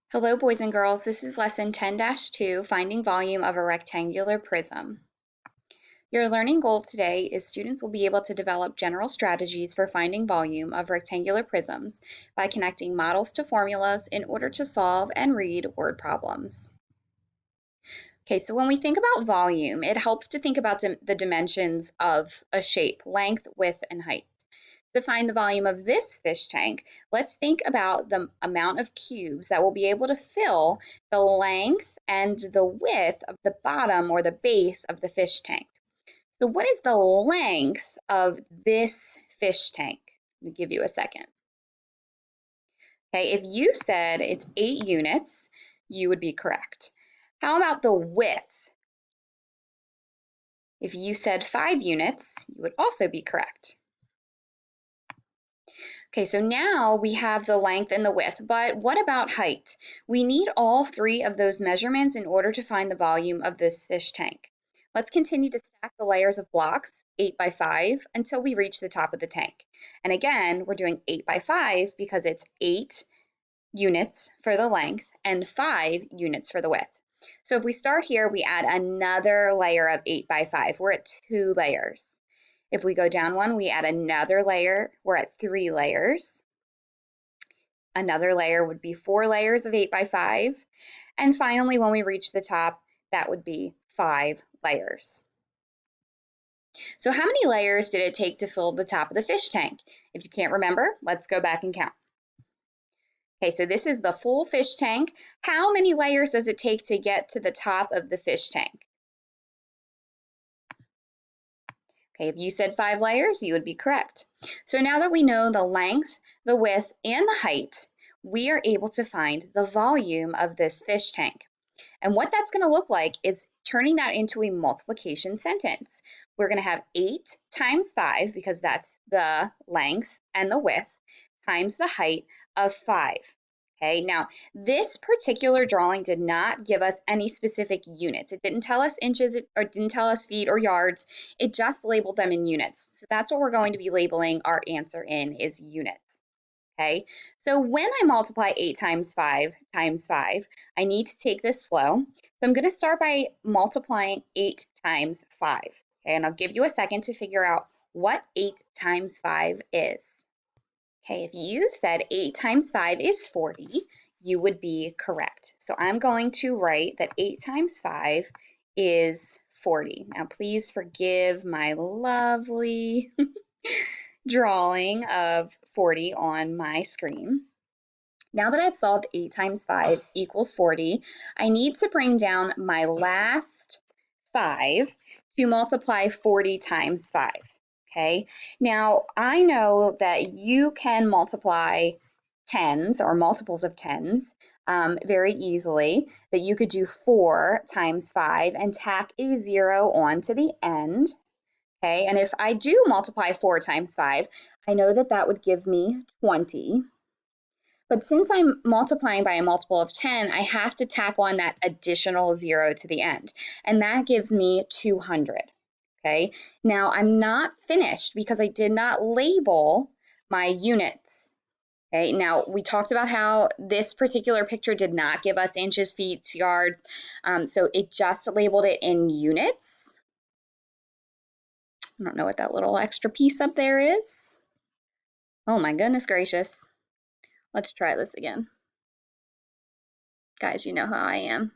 Hello, boys and girls. This is lesson 10-2, Finding Volume of a Rectangular Prism. Your learning goal today is students will be able to develop general strategies for finding volume of rectangular prisms by connecting models to formulas in order to solve and read word problems. Okay, so when we think about volume, it helps to think about the dimensions of a shape, length, width, and height. To find the volume of this fish tank, let's think about the amount of cubes that will be able to fill the length and the width of the bottom or the base of the fish tank. So what is the length of this fish tank? Let me give you a second. Okay, if you said it's 8 units, you would be correct. How about the width? If you said 5 units, you would also be correct. Okay, so now we have the length and the width, but what about height? We need all 3 of those measurements in order to find the volume of this fish tank. Let's continue to stack the layers of blocks 8 by 5 until we reach the top of the tank. And again, we're doing 8 by 5 because it's 8 units for the length and 5 units for the width. So if we start here, we add another layer of 8 by 5. We're at 2 layers. If we go down one, we add another layer. We're at 3 layers. Another layer would be 4 layers of 8 by 5. And finally, when we reach the top, that would be 5 layers. So how many layers did it take to fill the top of the fish tank? If you can't remember, let's go back and count. Okay, so this is the full fish tank. How many layers does it take to get to the top of the fish tank? Okay, if you said 5 layers, you would be correct. So now that we know the length, the width, and the height, we are able to find the volume of this fish tank. And what that's going to look like is turning that into a multiplication sentence. We're going to have 8 times 5, because that's the length and the width, times the height of 5. Okay, now this particular drawing did not give us any specific units. It didn't tell us inches or didn't tell us feet or yards. It just labeled them in units. So that's what we're going to be labeling our answer in, is units. Okay, so when I multiply 8 times 5 times 5, I need to take this slow. So I'm going to start by multiplying 8 times 5. Okay, and I'll give you a second to figure out what 8 times 5 is. Okay, if you said 8 times 5 is 40, you would be correct. So I'm going to write that 8 times 5 is 40. Now please forgive my lovely drawing of 40 on my screen. Now that I've solved 8 times 5 equals 40, I need to bring down my last 5 to multiply 40 times 5. Okay, now I know that you can multiply tens or multiples of tens very easily, that you could do 4 times 5 and tack a 0 onto the end. Okay, and if I do multiply 4 times 5, I know that that would give me 20. But since I'm multiplying by a multiple of 10, I have to tack on that additional 0 to the end, and that gives me 200. Okay, now I'm not finished because I did not label my units. Okay, now we talked about how this particular picture did not give us inches, feet, yards, so it just labeled it in units. I don't know what that little extra piece up there is. Oh my goodness gracious. Let's try this again. Guys, you know how I am.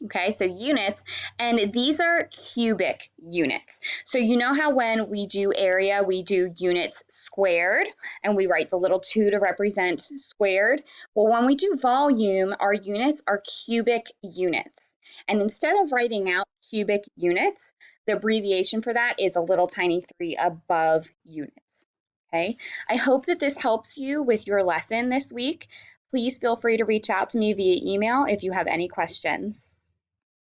Okay, so units, and these are cubic units. So you know how when we do area, we do units squared, and we write the little 2 to represent squared? Well, when we do volume, our units are cubic units. And instead of writing out cubic units, the abbreviation for that is a little tiny 3 above units. Okay, I hope that this helps you with your lesson this week. Please feel free to reach out to me via email if you have any questions.